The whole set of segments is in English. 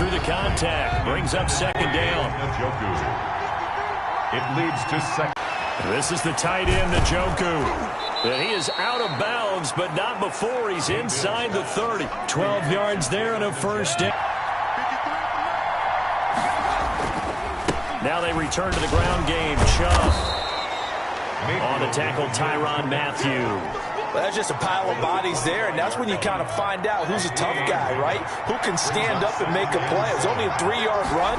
through the contact. Brings up second down. It leads to second. This is the tight end, Njoku. And he is out of bounds, but not before he's inside the 30. 12 yards there and a first down. Now they return to the ground game. Chubb on the tackle, Tyrann Mathieu. Well, that's just a pile of bodies there, and that's when you kind of find out who's a tough guy, right? Who can stand up and make a play. It was only a 3-yard run,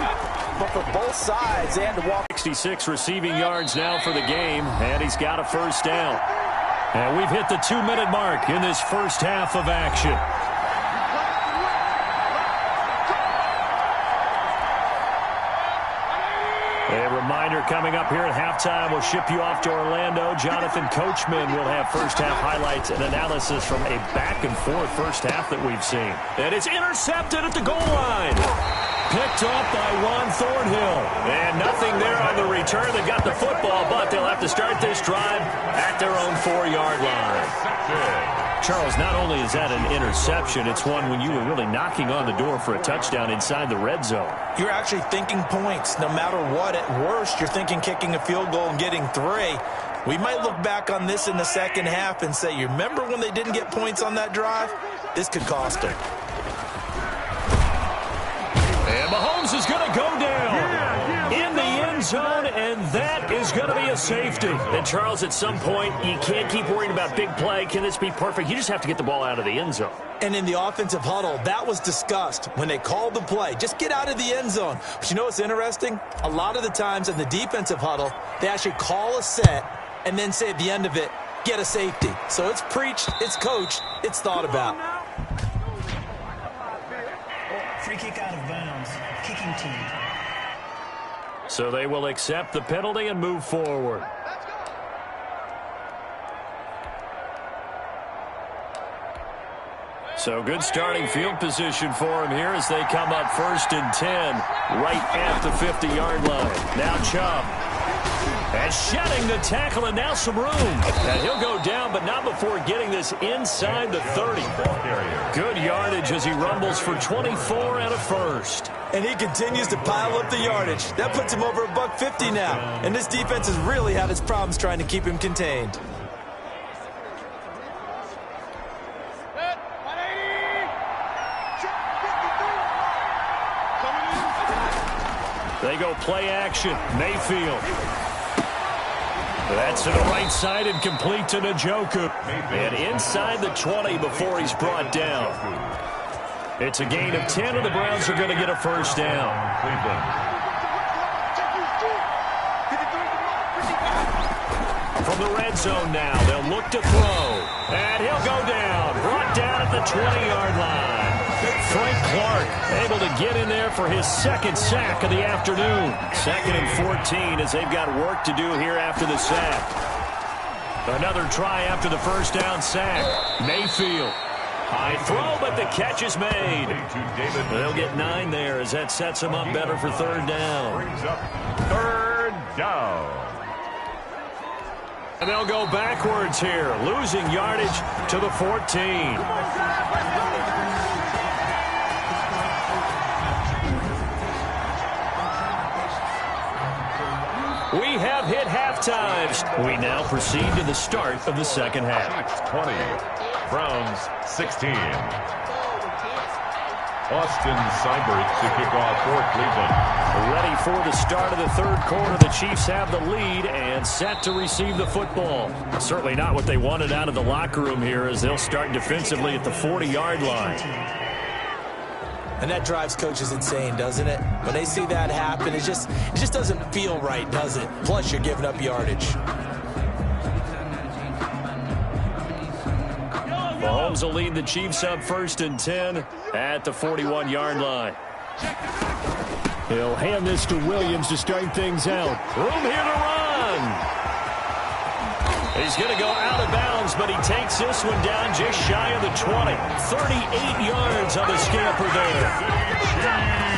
but for both sides, they had to walk. 66 receiving yards now for the game, and he's got a first down. And we've hit the 2-minute mark in this first half of action. A reminder coming up here at halftime, we'll ship you off to Orlando. Jonathan Coachman will have first-half highlights and analysis from a back-and-forth first half that we've seen. And it's intercepted at the goal line. Picked up by Juan Thornhill. And nothing there on the return. They got the football, but they'll have to start this drive at their own 4-yard line. Charles, not only is that an interception, it's one when you were really knocking on the door for a touchdown inside the red zone. You're actually thinking points. No matter what, at worst, you're thinking kicking a field goal and getting 3. We might look back on this in the second half and say, you remember when they didn't get points on that drive? This could cost them. And Mahomes is going to go down in the end zone, and that is going to be a safety. And, Charles, at some point, you can't keep worrying about big play. Can this be perfect? You just have to get the ball out of the end zone. And in the offensive huddle, that was discussed when they called the play. Just get out of the end zone. But you know what's interesting? A lot of the times in the defensive huddle, they actually call a set and then say at the end of it, get a safety. So it's preached, it's coached, it's thought about. Free kick out of bounds. Kicking team. So they will accept the penalty and move forward. So good starting field position for him here as they come up 1st and 10 right at the 50-yard line. Now Chubb. And shedding the tackle, and now some room. And he'll go down, but not before getting this inside the 30. Good yardage as he rumbles for 24 and a first. And he continues to pile up the yardage. That puts him over $150 now. And this defense has really had its problems trying to keep him contained. They go play action. Mayfield. That's to the right side and complete to Njoku. And inside the 20 before he's brought down. It's a gain of 10, and the Browns are going to get a first down. From the red zone now, they'll look to throw. And he'll go down. Brought down at the 20-yard line. Frank Clark able to get in there for his second sack of the afternoon. 2nd and 14 as they've got work to do here after the sack. Another try after the first down sack. Mayfield. High throw, but the catch is made. They'll get 9 there as that sets them up better for 3rd down. 3rd down. And they'll go backwards here, losing yardage to the 14. We have hit halftime. We now proceed to the start of the second half. 20, Browns 16. Austin Seibert to kick off for Cleveland. Ready for the start of the 3rd quarter. The Chiefs have the lead and set to receive the football. Certainly not what they wanted out of the locker room here as they'll start defensively at the 40-yard line. And that drives coaches insane, doesn't it? When they see that happen, it just doesn't feel right, does it? Plus, you're giving up yardage. Mahomes will lead the Chiefs up 1st and 10 at the 41-yard line. He'll hand this to Williams to start things out. Room here to run. He's going to go out of bounds, but he takes this one down just shy of the 20. 38 yards on the scamper there.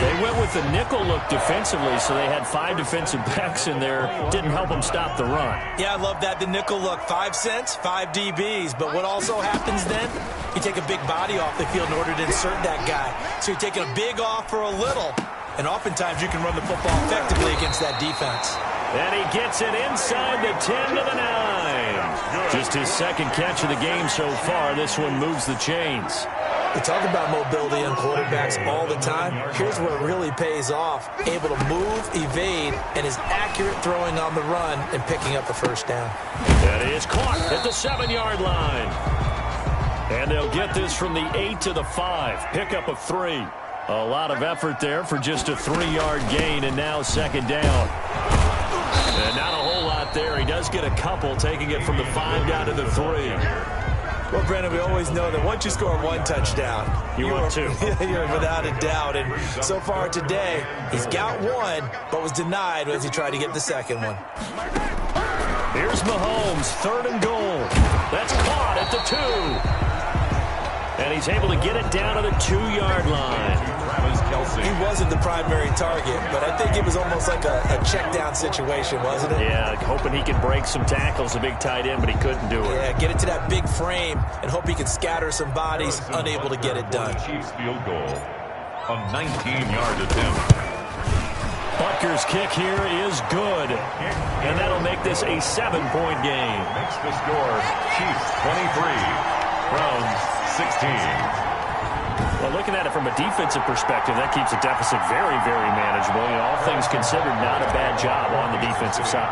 They went with the nickel look defensively, so they had 5 defensive backs in there. Didn't help them stop the run. Yeah, I love that, the nickel look. 5 cents, 5 DBs. But what also happens then, you take a big body off the field in order to insert that guy. So you're taking a big off for a little. And oftentimes you can run the football effectively against that defense. And he gets it inside the 10 to the 9. Just his second catch of the game so far. This one moves the chains. We talk about mobility on quarterbacks all the time. Here's where it really pays off. Able to move, evade, and is accurate throwing on the run and picking up a first down. That is caught at the 7-yard line. And they'll get this from the 8 to the 5. Pickup of 3. A lot of effort there for just a 3-yard gain, and now second down. And not a whole lot there. He does get a couple, taking it from the 5 down to the 3. Well, Brandon, we always know that once you score 1 touchdown, you want 2. You're without a doubt. And so far today, he's got 1, but was denied as he tried to get the second one. Here's Mahomes, 3rd and goal. That's caught at the 2. And he's able to get it down to the 2-yard line. He wasn't the primary target, but I think it was almost like a check-down situation, wasn't it? Yeah, hoping he could break some tackles, a big tight end, but he couldn't do it. Yeah, get it to that big frame and hope he can scatter some bodies, unable to get it done. Chiefs field goal, a 19-yard attempt. Butker's kick here is good, and that'll make this a 7-point game. Makes the score Chiefs 23, Browns 16. Well, looking at it from a defensive perspective, that keeps the deficit very, very manageable. All things considered, not a bad job on the defensive side.